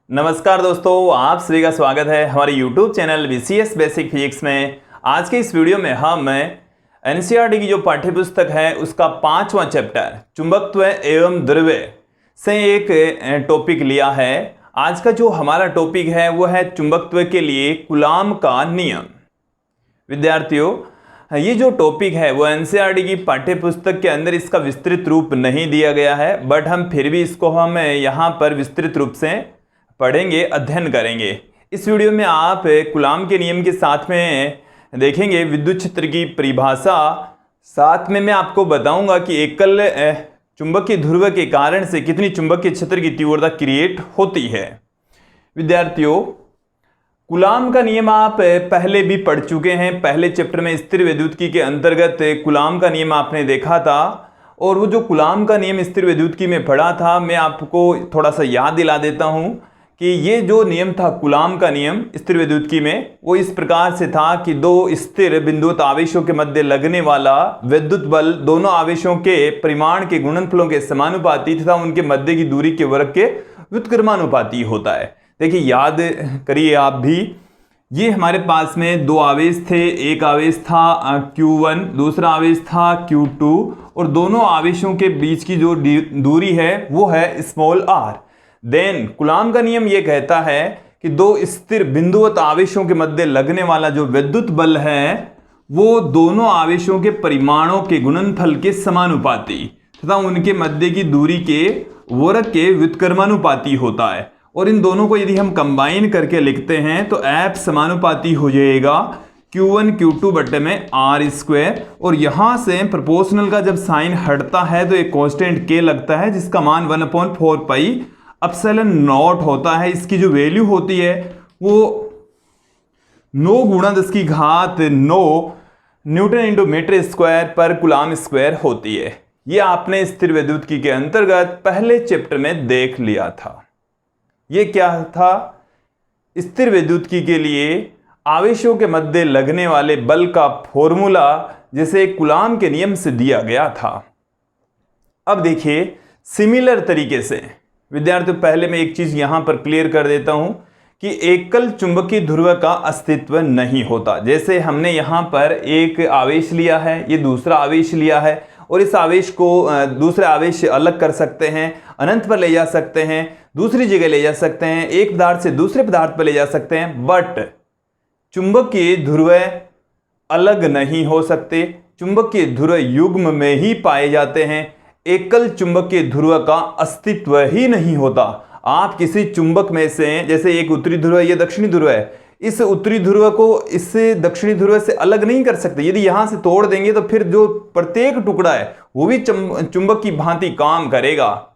नमस्कार दोस्तों, आप सभी का स्वागत है हमारे YouTube channel BCS basic physics में। आज के इस वीडियो में हम NCERT की जो पाठ्य पुस्तक है उसका 5वां चैप्टर चुंबकत्व एवं द्रव्य से एक टॉपिक लिया है। आज का जो हमारा टॉपिक है वो है चुंबकत्व के लिए कूलाम का नियम। विद्यार्थियों, ये जो टॉपिक है वो NCERT की पाठ्य पुस्तक के अंदर इसका विस्तृत रूप नहीं दिया गया है, बट हम फिर भी इसको हम यहाँ पर विस्तृत रूप से पढ़ेंगे, अध्ययन करेंगे। इस वीडियो में आप कूलाम के नियम के साथ में देखेंगे विद्युत क्षेत्र की परिभाषा, साथ में मैं आपको बताऊंगा कि एकल चुंबकीय ध्रुव के कारण से कितनी चुंबकीय क्षेत्र की तीव्रता क्रिएट होती है। विद्यार्थियों, कूलाम का नियम आप पहले भी पढ़ चुके हैं। पहले चैप्टर में स्थिर वैद्युतिकी के अंतर्गत कूलाम का नियम आपने देखा था, और वो जो कूलाम का नियम स्थिर वैद्युतिकी में पढ़ा था, मैं आपको थोड़ा सा याद दिला देता हूं कि ये जो नियम था कूलाम का नियम स्थिर वैद्युतिकी में, वो इस प्रकार से था कि दो स्थिर बिंदुवत आवेशों के मध्य लगने वाला विद्युत बल दोनों आवेशों के परिमाण के गुणनफलों के समानुपाती तथा उनके मध्य की दूरी के वर्ग के व्युत्क्रमानुपाती होता है। देखिए, याद करिए आप भी, ये हमारे पास में दो आवेश थे। एक आवेश था Q1, दूसरा आवेश था Q2, और दोनों आवेशों के बीच की जो दूरी है वो है स्मॉल r। देन कूलाम का नियम ये कहता है कि दो स्थिर बिंदुवत आवेशों के मध्य लगने वाला जो विद्युत बल है वो दोनों आवेशों के परिमाणों के गुणनफल के समानुपाती तथा उनके मध्य की दूरी के वर्ग के व्युत्क्रमानुपाती होता है। और इन दोनों को यदि हम कंबाइन करके लिखते हैं तो F समानुपाती हो जाएगा Q1 Q2 बटे में R², और यहां से प्रोपोर्शनल का जब साइन हटता है तो एक कांस्टेंट K लगता है जिसका मान 1/4 पाई एप्सिलॉन नॉट होता है। इसकी जो वैल्यू होती है वो 9 गुणा 10⁻9 न्यूटन इंटू मीटर स्क्वायर पर कूलाम स्क्वायर होती है। ये आपने स्थिर वैद्युतिकी के अंतर्गत पहले चैप्टर में देख लिया था। ये क्या था? स्थिर वैद्युतिकी के लिए आवेशों के मध्य लगने वाले बल का फॉर्मूला जैसे कूलाम के नियम से दिया गया था। अब देखिए, सिमिलर तरीके से विद्यार्थियों, पहले मैं एक चीज यहां पर क्लियर कर देता हूं कि एकल चुंबकीय ध्रुव का अस्तित्व नहीं होता। जैसे हमने यहां पर एक आवेश लिया है, ये दूसरा आवेश लिया है, और इस आवेश को दूसरे आवेश से अलग कर सकते हैं, अनंत पर ले जा सकते हैं, दूसरी जगह ले जा सकते हैं, एक पदार्थ से दूसरे पदार्थ पर ले जा सकते हैं, बट चुंबकीय ध्रुव अलग नहीं हो सकते। चुंबकीय ध्रुव युग्म में ही पाए जाते हैं। एकल चुंबकीय ध्रुव का अस्तित्व ही नहीं होता। आप किसी चुंबक में से, जैसे एक उत्तरी ध्रुव है, यह दक्षिणी ध्रुव है, इस उत्तरी ध्रुव को इस दक्षिणी ध्रुव से अलग नहीं कर सकते। यदि यहां से तोड़ देंगे तो फिर जो प्रत्येक टुकड़ा है वो भी चुंबक की भांति काम करेगा।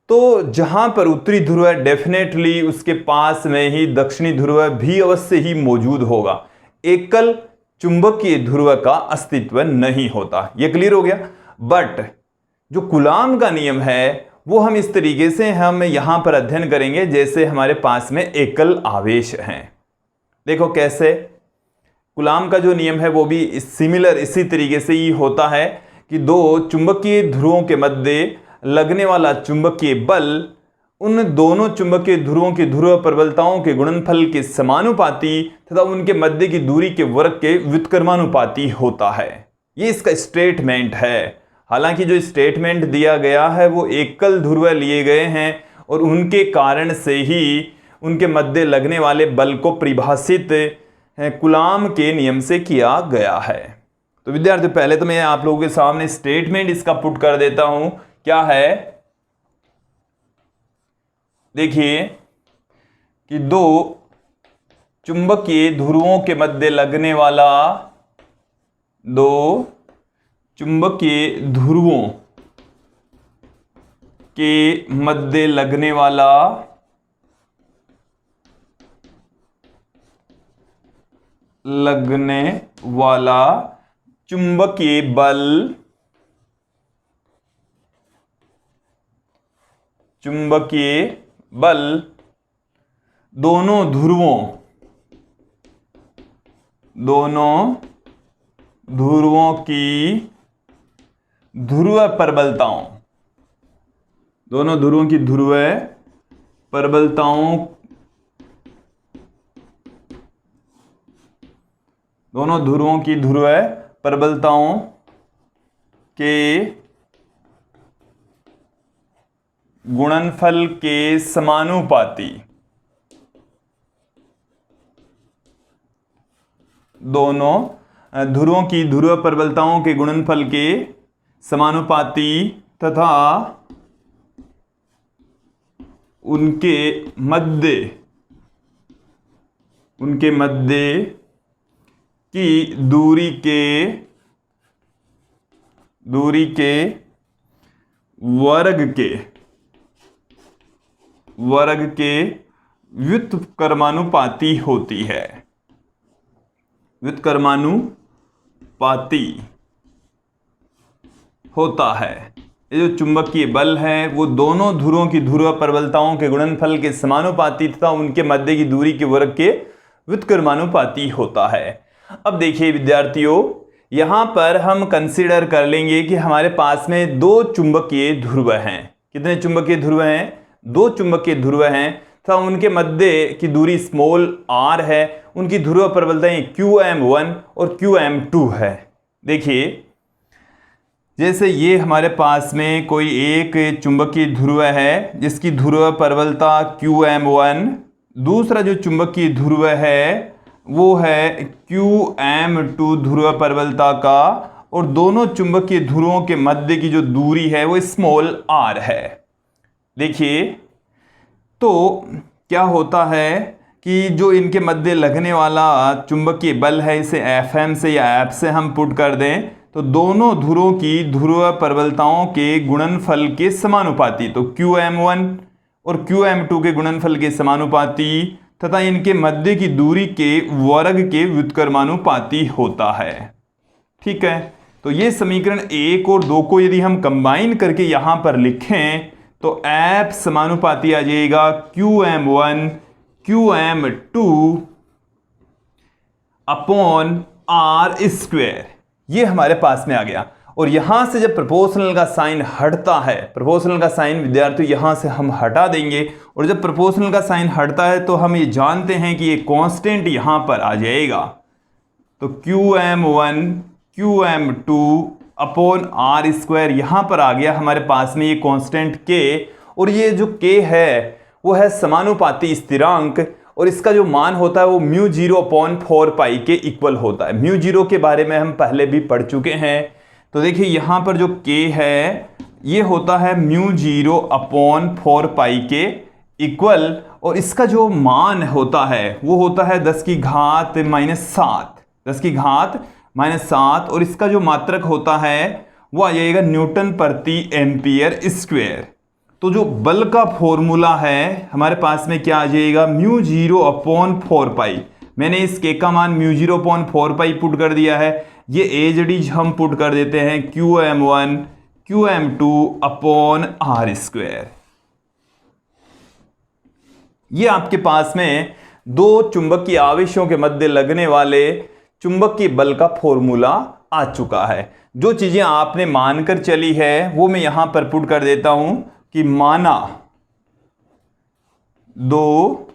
तो जहां पर उत्तरी ध्रुव है, डेफिनेटली उसके पास में ही दक्षिणी ध्रुव भी अवश्य ही मौजूद होगा। एकल चुंबकीय ध्रुव का अस्तित्व नहीं होता। यह क्लियर हो गया। बट जो कूलाम का नियम है वो हम इस तरीके से हम यहां पर अध्ययन करेंगे जैसे हमारे पास में एकल आवेश हैं। देखो कैसे कूलाम का जो नियम है वो भी सिमिलर इसी तरीके से ही होता है कि दो चुंबकीय ध्रुवों के मध्य लगने वाला चुंबकीय बल उन दोनों चुंबकीय ध्रुवों की ध्रुव प्रबलताओं के गुणनफल के समानुपाती तथा उनके मध्य की दूरी के वर्ग के व्युत्क्रमानुपाती होता है। ये इसका स्टेटमेंट है। हालांकि जो स्टेटमेंट दिया गया है वो एकल ध्रुव लिए गए हैं और उनके कारण से ही उनके मध्य लगने वाले बल को परिभाषित कूलाम के नियम से किया गया है। तो विद्यार्थी, पहले तो मैं आप लोगों के सामने स्टेटमेंट इसका पुट कर देता हूं। क्या है? देखिए कि दो चुंबकीय ध्रुवों के मध्य लगने वाला दो चुंबकीय ध्रुवों के मध्य लगने वाला चुंबकीय बल दोनों ध्रुवों की ध्रुव प्रबलताओं दोनों ध्रुवों की ध्रुव प्रबलताओं के गुणनफल के समानुपाती, दोनों ध्रुवों की ध्रुव प्रबलताओं के गुणनफल के समानुपाती तथा उनके मध्य की दूरी के वर्ग के व्युत्क्रमानुपाती होती है। व्युत्क्रमानुपाती होता है। ये जो चुंबकीय बल है वो दोनों ध्रुवों की ध्रुव प्रबलताओं के गुणनफल के समानुपाती तथा उनके मध्य की दूरी के वर्ग के व्युत्क्रमानुपाती होता है। अब देखिए विद्यार्थियों, यहां पर हम कंसीडर कर लेंगे कि हमारे पास में दो चुंबकीय ध्रुव हैं। कितने चुंबकीय ध्रुव हैं? दो चुंबकीय ध्रुव हैं तथा उनके मध्य की दूरी स्मॉल r है। उनकी ध्रुव प्रबलताएं QM1 और QM2 है। देखिए, जैसे ये हमारे पास में कोई एक चुंबकीय ध्रुव है जिसकी ध्रुव प्रबलता QM1, दूसरा जो चुंबकीय ध्रुव है वो है QM2 ध्रुव प्रबलता का, और दोनों चुंबकीय ध्रुवों के मध्य की जो दूरी है वो स्मॉल r है। देखिए, तो क्या होता है कि जो इनके मध्य लगने वाला चुंबकीय बल है इसे Fm से या F से हम पुट कर दें तो दोनों ध्रुवों की ध्रुव प्रबलताओं के गुणनफल के समानुपाती, तो QM1 और QM2 के गुणनफल के समानुपाती तथा इनके मध्य की दूरी के वर्ग के व्युत्क्रमानुपाती होता है। ठीक है, तो ये समीकरण 1 और 2 को यदि हम कंबाइन करके यहां पर लिखें तो F समानुपाती आ जाएगा QM1 QM2 अपॉन r²। ये हमारे पास में आ गया। और यहां से जब प्रोपोर्शनल का साइन हटता है, प्रोपोर्शनल का साइन विद्यार्थी यहां से हम हटा देंगे, और जब प्रोपोर्शनल का साइन हटता है तो हम ये जानते हैं कि ये कांस्टेंट यहां पर आ जाएगा। तो QM1 QM2 अपॉन r² यहां पर आ गया हमारे पास में ये कांस्टेंट k, और ये जो k है वो है समानुपाती स्थिरांक, और इसका जो मान होता है वो μ0/4π के इक्वल होता है। μ0 के बारे में हम पहले भी पढ़ चुके हैं। तो देखिए यहाँ पर जो k है ये होता है μ0/4π के इक्वल, और इसका जो मान होता है वो होता है 10 की घात -7, और इसका जो मात्रक होता है वो आ जाएगा न्यूटन प्रति एम्पियर स्क्वायर। तो जो बल का फॉर्मूला है हमारे पास में क्या आ जाएगा, μ0/4π। मैंने इस k का मान μ0/4π पुट कर दिया है। ये एज इट इज हम पुट कर देते हैं QM1 QM2 अपॉन r²। ये आपके पास में दो चुंबकीय आवेशों के मध्य लगने वाले चुंबकीय बल का फॉर्मूला आ चुका है। जो चीजें आपने मानकर चली है वो मैं यहां पर पुट कर देता हूं कि माना दो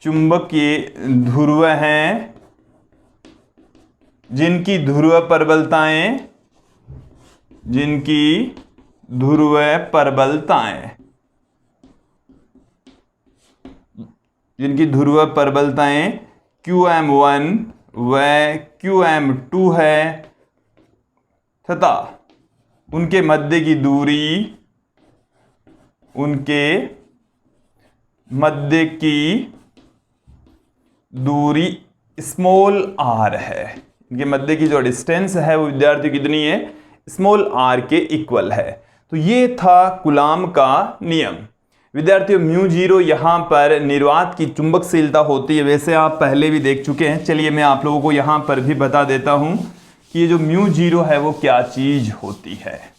चुंबकीय ध्रुव हैं जिनकी ध्रुव प्रबलताएं QM1 व QM2 है तथा उनके मध्य की दूरी स्मॉल r है। इनके मध्य की जो डिस्टेंस है वो विद्यार्थी कितनी है, स्मॉल r के इक्वल है। तो ये था कूलाम का नियम। विद्यार्थियों μ0 यहां पर निर्वात की चुंबकशीलता होती है, वैसे आप पहले भी देख चुके हैं। चलिए मैं आप लोगों को यहां पर भी बता देता हूं कि ये जो μ0 है वो क्या चीज होती है।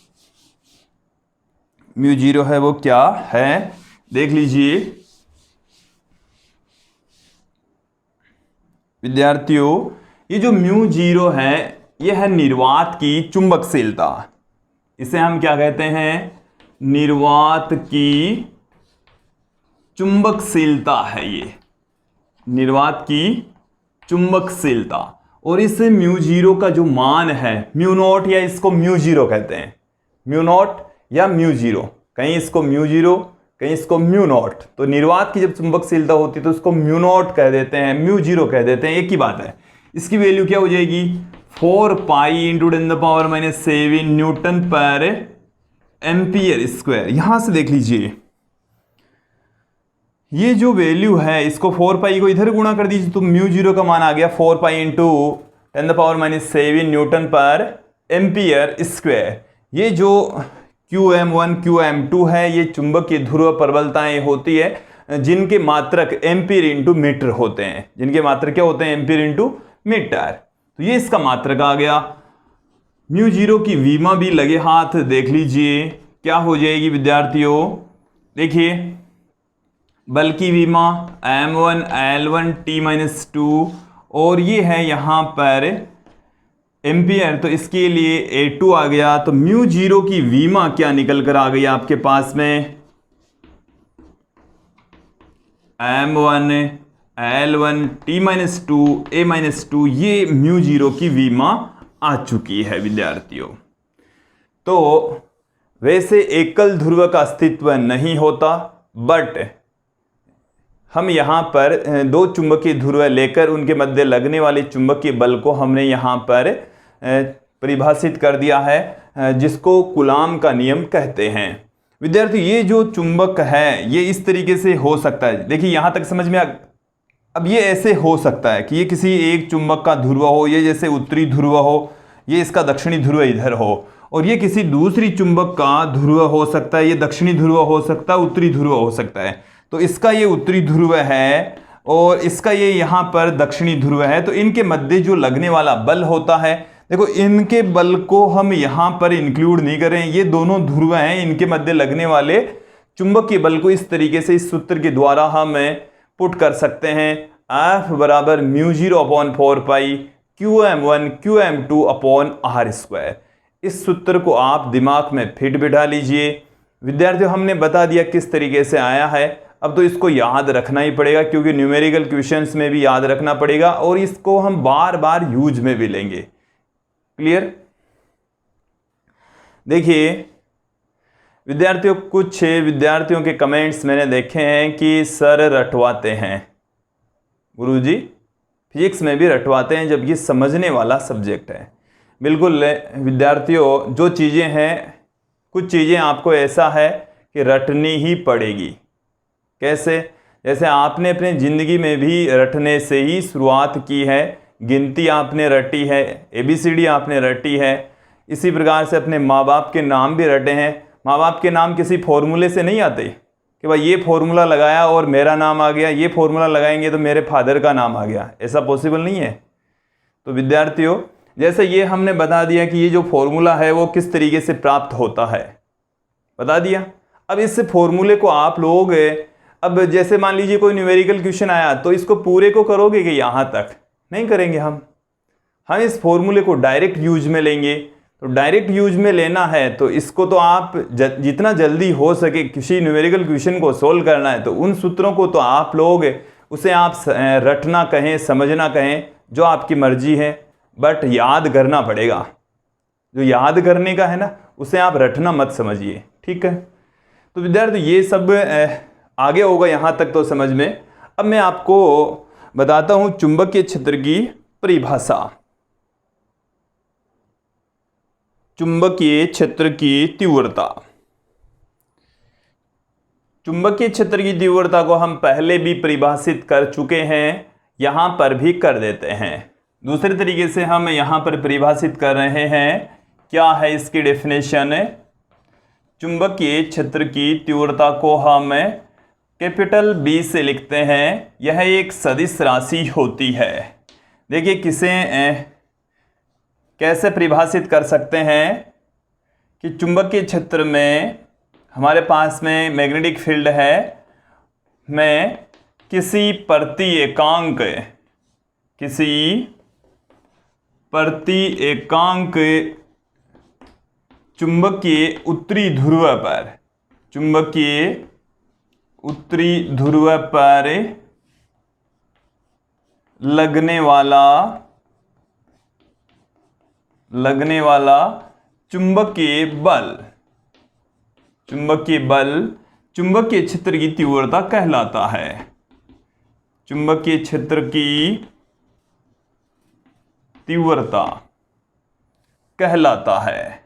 μ0 है वो क्या है, देख लीजिए विद्यार्थियों। ये जो μ0 है ये है निर्वात की चुंबकशीलता। इसे हम क्या कहते हैं, निर्वात की चुंबकशीलता है। ये निर्वात की चुंबकशीलता, और इस म्यू जीरो का जो मान है म्यू नॉट, या इसको म्यू जीरो कहते हैं, म्यू नॉट या म्यू जीरो, कहीं इसको म्यू जीरो कहीं इसको म्यू नॉट। तो निर्वात की जब चुंबकशीलता होती है तो इसको म्यू नॉट कह देते हैं, म्यू जीरो कह देते हैं, एक ही बात है। इसकी वैल्यू क्या हो जाएगी 4 पाई इंटू 10⁻⁷ न्यूटन पर एम्पियर स्क्वायर। यहां से देख लीजिए ये जो वैल्यू है, इसको 4 पाई को इधर गुणा कर दीजिए तो म्यू जीरो का मान आ गया 4 पाई इंटू 10⁻⁷ न्यूटन पर एम्पियर स्क्वायर। ये जो QM1 QM2 है ये चुंबकीय ध्रुव प्रबलताएं होती है जिनके मात्रक एम्पियर इंटू मीटर होते हैं, जिनके मात्रक क्या होते हैं एम्पियर इंटू मीटर। तो ये इसका मात्रक आ गया। म्यू जीरो की वीमा भी लगे हाथ देख लीजिए क्या हो जाएगी विद्यार्थियों, देखिए बल की वीमा M1 L1 T-2 और ये है यहां पर एम्पियर, तो इसके लिए A2 आ गया। तो म्यू जीरो की वीमा क्या निकल कर आ गई आपके पास में M1 L1 T-2 A-2, ये म्यू जीरो की वीमा आ चुकी है विद्यार्थियों। तो वैसे एकल ध्रुव का अस्तित्व नहीं होता, बट हम यहाँ पर दो चुंबकीय ध्रुव लेकर उनके मध्य लगने वाले चुंबकीय बल को हमने यहाँ पर परिभाषित कर दिया है जिसको कूलाम का नियम कहते हैं। विद्यार्थी ये जो चुंबक है ये इस तरीके से हो सकता है, देखिए यहाँ तक समझ में अब ये ऐसे हो सकता है कि ये किसी एक चुंबक का ध्रुव हो, ये जैसे उत्तरी ध्रुव हो, ये इसका दक्षिणी ध्रुव इधर हो, और ये किसी दूसरी चुंबक का ध्रुव हो सकता है, ये दक्षिणी ध्रुव हो सकता है, उत्तरी ध्रुव हो सकता है। तो इसका ये उत्तरी ध्रुव है और इसका ये यहाँ पर दक्षिणी ध्रुव है, तो इनके मध्य जो लगने वाला बल होता है, देखो इनके बल को हम यहाँ पर इंक्लूड नहीं करें, ये दोनों ध्रुव हैं, इनके मध्य लगने वाले चुंबकीय बल को इस तरीके से इस सूत्र के द्वारा हम पुट कर सकते हैं F बराबर म्यू जीरो अपॉन 4 पाई QM1 QM2 upon R square. इस सूत्र को आप दिमाग में फिट बिठा लीजिए। विद्यार्थियों हमने बता दिया किस तरीके से आया है, अब तो इसको याद रखना ही पड़ेगा क्योंकि न्यूमेरिकल क्वेश्चंस में भी याद रखना पड़ेगा और इसको हम बार बार यूज में भी लेंगे। क्लियर? देखिए विद्यार्थियों, कुछ विद्यार्थियों के कमेंट्स मैंने देखे हैं कि सर रटवाते हैं, गुरुजी फिजिक्स में भी रटवाते हैं जब ये समझने वाला सब्जेक्ट है। बिल्कुल विद्यार्थियों, जो चीज़ें हैं कुछ चीज़ें आपको ऐसा है कि रटनी ही पड़ेगी। कैसे? जैसे आपने अपने ज़िंदगी में भी रटने से ही शुरुआत की है, गिनती आपने रटी है, ABCD आपने रटी है, इसी प्रकार से अपने माँ बाप के नाम भी रटे हैं। माँ बाप के नाम किसी फॉर्मूले से नहीं आते कि भाई ये फॉर्मूला लगाया और मेरा नाम आ गया, ये फॉर्मूला लगाएंगे तो मेरे फादर का नाम आ गया, ऐसा पॉसिबल नहीं है। तो विद्यार्थियों जैसे ये हमने बता दिया कि ये जो फॉर्मूला है वो किस तरीके से प्राप्त होता है, बता दिया। अब इस फॉर्मूले को आप लोग, अब जैसे मान लीजिए कोई न्यूमेरिकल क्वेश्चन आया तो इसको पूरे को करोगे कि यहाँ तक नहीं करेंगे हम इस फॉर्मूले को डायरेक्ट यूज में लेंगे। तो डायरेक्ट यूज में लेना है तो इसको तो आप जितना जल्दी हो सके किसी न्यूमेरिकल क्वेश्चन को सोल्व करना है तो उन सूत्रों को तो आप लोग उसे आप रटना कहें, समझना कहें, जो आपकी मर्जी है, बट याद करना पड़ेगा। जो याद करने का है ना उसे आप रटना मत समझिए, ठीक है। तो विद्यार्थी ये सब आगे होगा यहाँ तक तो समझ में। अब मैं आपको बताता हूँ चुंबकीय क्षेत्र की परिभाषा। चुंबकीय क्षेत्र की तीव्रता। चुंबकीय क्षेत्र की तीव्रता को हम पहले भी परिभाषित कर चुके हैं, यहां पर भी कर देते हैं। दूसरे तरीके से हम यहां पर परिभाषित कर रहे हैं, क्या है इसकी डेफिनेशन? चुंबकीय क्षेत्र की तीव्रता को हम कैपिटल B से लिखते हैं। यह एक सदिश राशि होती है। देखिए किसे कैसे परिभाषित कर सकते हैं कि चुंबकीय क्षेत्र में हमारे पास में मैग्नेटिक फील्ड है, में किसी प्रति एकांक चुंबकीय उत्तरी ध्रुव पर लगने वाला लगने वाला चुंबकीय बल, चुंबकीय बल चुंबकीय क्षेत्र की तीव्रता कहलाता है, चुंबकीय क्षेत्र की तीव्रता कहलाता है।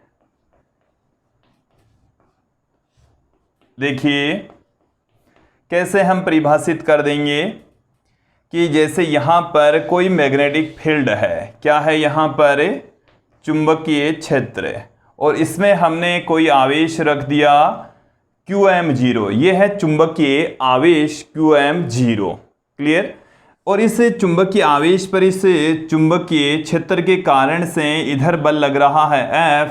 देखिए कैसे हम परिभाषित कर देंगे कि जैसे यहां पर कोई मैग्नेटिक फील्ड है, क्या है यहां पर चुंबकीय क्षेत्र, और इसमें हमने कोई आवेश रख दिया QM0, ये है चुंबकीय आवेश QM0, क्लियर। और इस चुंबकीय आवेश पर इस चुंबकीय क्षेत्र के कारण से इधर बल लग रहा है F,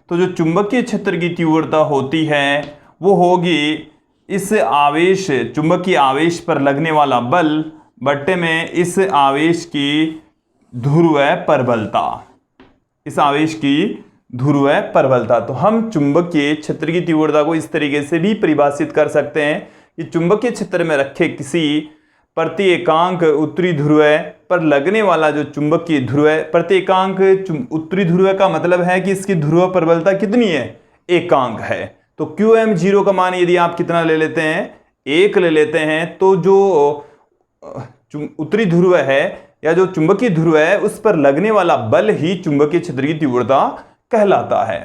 तो जो चुंबकीय क्षेत्र की तीव्रता होती है वो होगी इस आवेश, चुंबकीय आवेश पर लगने वाला बल बट्टे में इस आवेश की ध्रुवीय प्रबलता, इस आवेश की ध्रुवीय प्रबलता। तो हम चुंबकीय क्षेत्र की तीव्रता को इस तरीके से भी परिभाषित कर सकते हैं कि चुंबकीय क्षेत्र में रखे किसी प्रति एकांक उत्तरी ध्रुव पर लगने वाला जो चुंबकीय ध्रुव, प्रति एकांक उत्तरी ध्रुव का मतलब है कि इसकी ध्रुव प्रबलता कितनी है, एकांक है। तो QM0 का मान यदि आप कितना ले लेते हैं, 1 ले लेते हैं, तो जो उत्तरी ध्रुव है या जो चुंबकीय ध्रुव है उस पर लगने वाला बल ही चुंबकीय क्षेत्र की तीव्रता कहलाता है।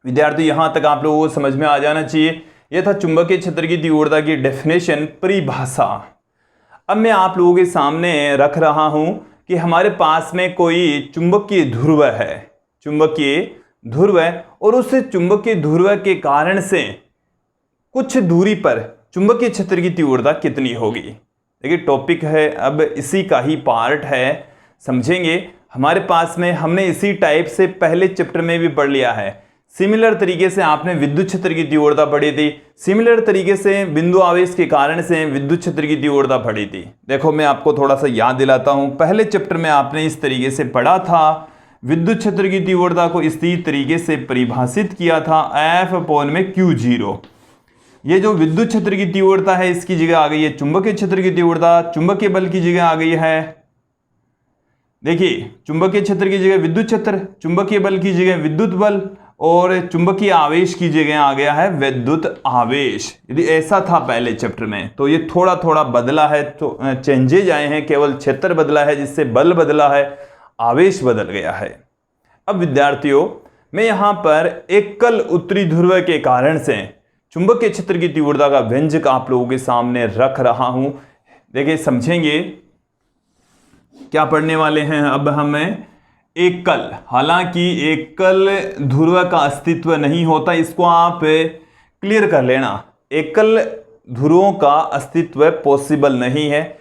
विद्यार्थी यहां तक आप लोगों को समझ में आ जाना चाहिए। यह था चुंबकीय क्षेत्र की तीव्रता की डेफिनेशन, परिभाषा। अब मैं आप लोगों के सामने रख रहा हूं कि हमारे पास में कोई चुंबकीय ध्रुव है, चुंबकीय ध्रुव है, और उस चुंबकीय ध्रुव के कारण से कुछ दूरी पर चुंबकीय क्षेत्र की तीव्रता कितनी होगी। देखिए टॉपिक है, अब इसी का ही पार्ट है, समझेंगे। हमारे पास में हमने इसी टाइप से पहले चैप्टर में भी पढ़ लिया है। सिमिलर तरीके से आपने विद्युत क्षेत्र की तीव्रता पढ़ी थी, सिमिलर तरीके से बिंदु आवेश के कारण से विद्युत क्षेत्र की तीव्रता पढ़ी थी। देखो मैं आपको थोड़ा सा याद दिलाता हूं, पहले चैप्टर में आपने इस तरीके से पढ़ा था, विद्युत क्षेत्र की तीव्रता को इसी तरीके से परिभाषित किया था F/Q0। ये जो विद्युत क्षेत्र की तीव्रता है इसकी जगह आ गई है चुंबकीय क्षेत्र की तीव्रता, चुंबकीय बल की जगह आ गई है, देखिए चुंबकीय क्षेत्र की जगह विद्युत क्षेत्र, चुंबकीय बल की जगह विद्युत बल, और चुंबकीय आवेश की जगह आ गया है विद्युत आवेश। यदि ऐसा था पहले चैप्टर में, तो ये थोड़ा थोड़ा बदला है, तो चेंजेज आए हैं, केवल क्षेत्र बदला है जिससे बल बदला है, आवेश बदल गया है। अब विद्यार्थियों मैं यहां पर एकल उत्तरी ध्रुव के कारण से चुंबकीय क्षेत्र की तीव्रता का व्यंजक आप लोगों के सामने रख रहा हूं। देखिए समझेंगे क्या पढ़ने वाले हैं अब हमें, एकल, हालांकि एकल ध्रुव का अस्तित्व नहीं होता, इसको आप क्लियर कर लेना। एकल ध्रुवों का अस्तित्व पॉसिबल नहीं है,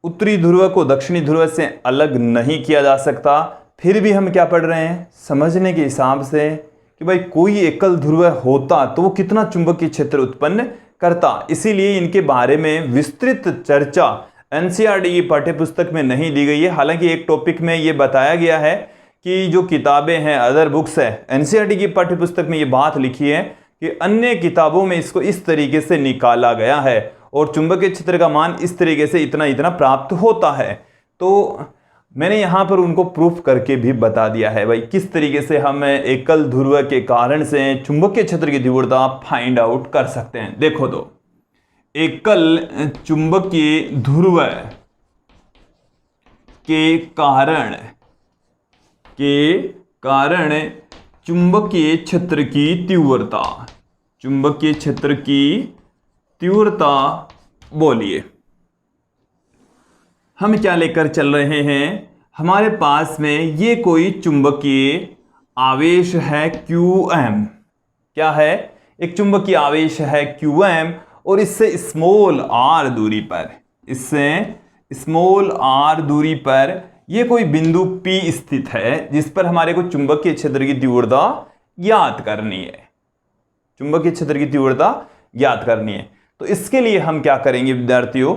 उत्तरी ध्रुव को दक्षिणी ध्रुव से अलग नहीं किया जा सकता। फिर भी हम क्या पढ़ रहे हैं, समझने के हिसाब से कि भाई कोई एकल ध्रुव होता तो वो कितना चुंबकीय क्षेत्र उत्पन्न करता, इसीलिए इनके बारे में विस्तृत चर्चा एनसीईआरटी की पाठ्यपुस्तक में नहीं दी गई है। हालांकि एक टॉपिक में ये बताया गया है कि जो किताबें हैं, अदर बुक्स है, एनसीईआरटी की पाठ्यपुस्तक में ये बात लिखी है कि अन्य किताबों में इसको इस तरीके से निकाला गया है और चुंबकीय क्षेत्र का मान इस तरीके से इतना इतना प्राप्त होता है। तो मैंने यहाँ पर उनको प्रूफ करके भी बता दिया है भाई किस तरीके से हम एकल ध्रुव के कारण से चुंबकीय क्षेत्र की तीव्रता फाइंड आउट कर सकते हैं। देखो तो एकल चुंबकीय ध्रुव के कारण चुंबकीय क्षेत्र की तीव्रता, चुंबकीय क्षेत्र की तीव्रता, बोलिए हम क्या लेकर चल रहे हैं, हमारे पास में ये कोई चुंबकीय आवेश है QM, क्या है, एक चुंबकीय आवेश है QM, और इससे स्मॉल r दूरी पर, इससे स्मॉल r दूरी पर ये कोई बिंदु P स्थित है जिस पर हमारे को चुंबकीय क्षेत्र की तीव्रता ज्ञात करनी है, चुंबकीय क्षेत्र की तीव्रता ज्ञात करनी है। तो इसके लिए हम क्या करेंगे विद्यार्थियों,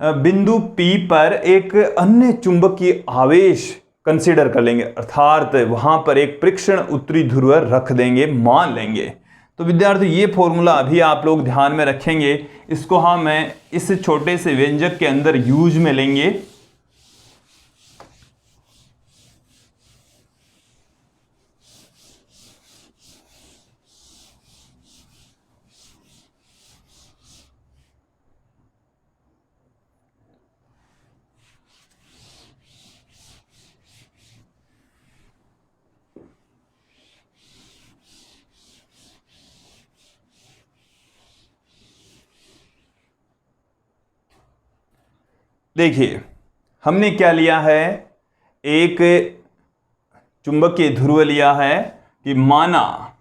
बिंदु P पर एक अन्य चुंबकीय आवेश कंसीडर कर लेंगे, अर्थात वहां पर एक परीक्षण उत्तरी ध्रुव रख देंगे, मान लेंगे। तो विद्यार्थी ये फॉर्मूला अभी आप लोग ध्यान में रखेंगे, इसको हम इस छोटे से व्यंजक के अंदर यूज में लेंगे। देखिए हमने क्या लिया है, एक चुंबकीय ध्रुव लिया है कि माना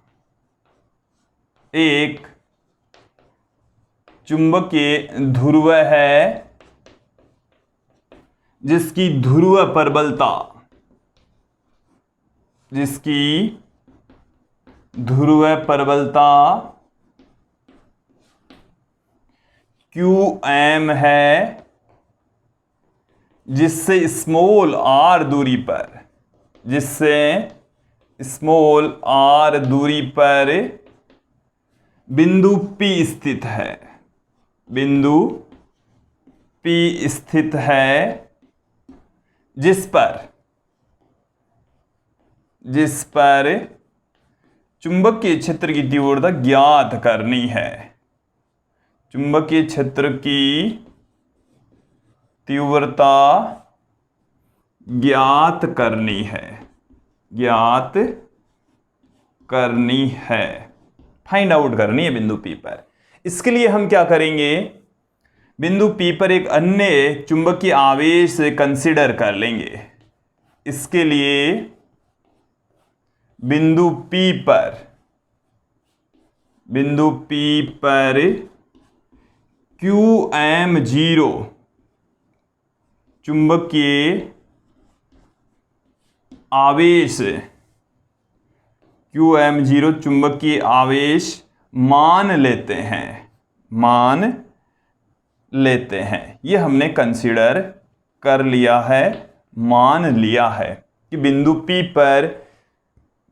एक चुंबकीय ध्रुव है जिसकी ध्रुव प्रबलता QM है, जिससे स्मॉल r दूरी पर बिंदु P स्थित है, जिस पर चुंबकीय क्षेत्र की तीव्रता ज्ञात करनी है। चुंबकीय क्षेत्र की तीव्रता ज्ञात करनी है, फाइंड आउट करनी है बिंदु P पर। इसके लिए हम क्या करेंगे, बिंदु P पर एक अन्य चुंबकीय आवेश कंसीडर कर लेंगे। इसके लिए बिंदु P पर QM0 चुंबकीय आवेश मान लेते हैं। ये हमने कंसीडर कर लिया है, मान लिया है कि बिंदु P पर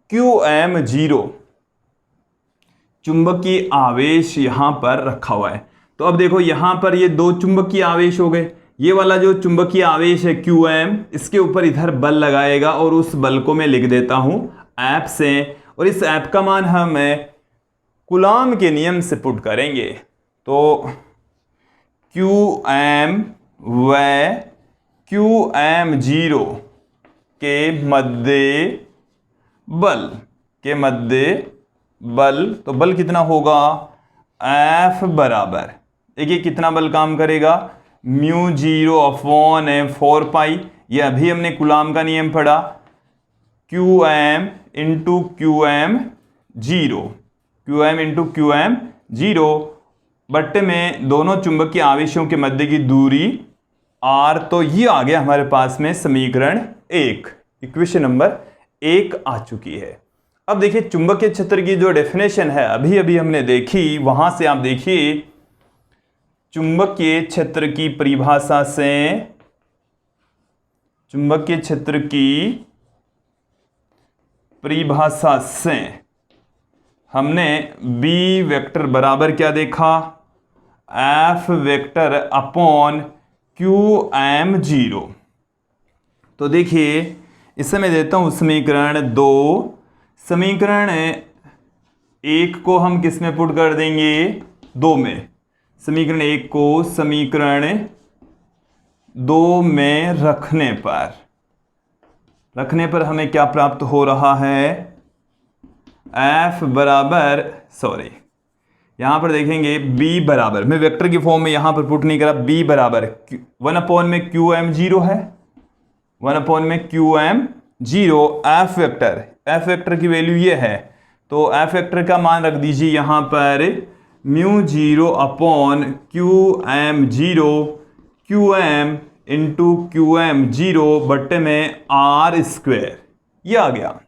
QM0 चुंबकीय आवेश यहां पर रखा हुआ है। तो अब देखो यहां पर ये दो चुंबकीय आवेश हो गए। ये वाला जो चुंबकीय आवेश है QM, इसके ऊपर इधर बल लगाएगा और उस बल को मैं लिख देता हूं F से, और इस F का मान हम कूलॉम के नियम से पुट करेंगे। तो QM व QM0 के मध्य बल, तो बल कितना होगा, F बराबर, देखिए कितना बल काम करेगा, μ0/4π, ये अभी हमने कूलॉम का नियम पढ़ा, QM इंटू QM0 बट्टे में दोनों चुंबकीय आवेशों के मध्य की दूरी R। तो ये आ गया हमारे पास में समीकरण 1, इक्वेशन नंबर 1 आ चुकी है। अब देखिए चुंबकीय क्षेत्र की जो डेफिनेशन है अभी अभी हमने देखी, वहां से आप देखिए चुंबकीय क्षेत्र की परिभाषा से हमने B वेक्टर बराबर क्या देखा, F वेक्टर अपॉन QM0। तो देखिए इसे मैं देता हूं समीकरण 2। समीकरण 1 को हम किस में पुट कर देंगे, 2 में। समीकरण 1 को समीकरण 2 में रखने पर हमें क्या प्राप्त हो रहा है, F बराबर, सॉरी यहां पर देखेंगे B बराबर, मैं वेक्टर की फॉर्म में यहां पर पुट नहीं करा, B बराबर 1 में QM0 है, 1 में QM0 F वेक्टर की वैल्यू ये है। तो F वेक्टर का मान रख दीजिए यहां पर μ0/QM0, QM इंटू QM0 बट्टे में R², ये आ गया।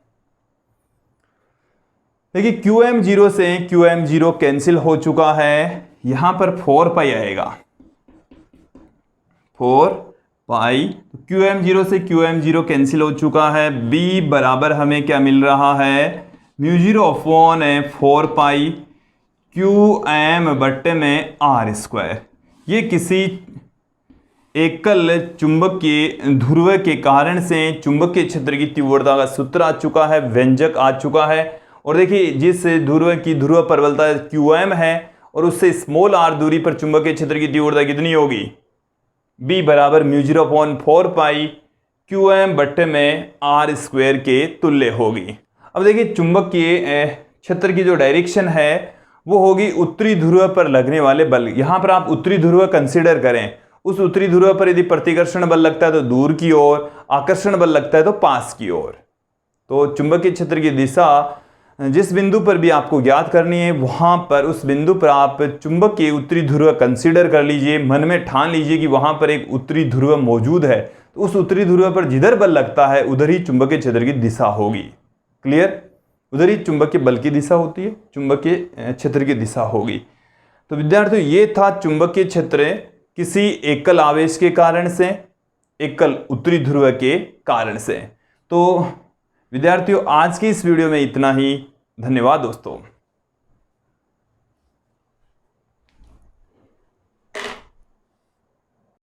देखिए QM0 से QM0 कैंसिल हो चुका है, यहां पर 4π आएगा, 4π। QM0 से QM0 कैंसिल हो चुका है। B बराबर हमें क्या मिल रहा है, μ0/4π QM बट्टे में R²। ये किसी एकल चुंबकीय ध्रुव के कारण से चुंबकीय क्षेत्र की तीव्रता का सूत्र आ चुका है, व्यंजक आ चुका है। और देखिए जिस ध्रुव की ध्रुव प्रबलता QM है और उससे स्मॉल r दूरी पर चुंबकीय क्षेत्र की तीव्रता कितनी होगी, B बराबर μ0/4π QM बट्टे में R² के तुल्य होगी। अब देखिए चुंबकीय क्षेत्र की जो डायरेक्शन है वो होगी उत्तरी ध्रुव पर लगने वाले बल। यहां पर आप उत्तरी ध्रुव कंसीडर करें, उस उत्तरी ध्रुव पर यदि प्रतिकर्षण बल लगता है तो दूर की ओर, आकर्षण बल लगता है तो पास की ओर। तो चुंबकीय क्षेत्र की दिशा जिस बिंदु पर भी आपको ज्ञात करनी है, वहां पर उस बिंदु पर आप चुंबक के उत्तरी ध्रुव कंसीडर कर लीजिए, मन में ठान लीजिए कि वहां पर एक उत्तरी ध्रुव मौजूद है। तो उस उत्तरी ध्रुव पर जिधर बल लगता है उधर ही चुंबकीय क्षेत्र की दिशा होगी। क्लियर? उधर ही चुंबकीय बल की दिशा होती है, चुंबकीय क्षेत्र की दिशा होगी। तो विद्यार्थियों, ये था चुंबकीय क्षेत्र किसी एकल आवेश के कारण से, एकल उत्तरी ध्रुव के कारण से। तो विद्यार्थियों, आज की इस वीडियो में इतना ही। धन्यवाद दोस्तों।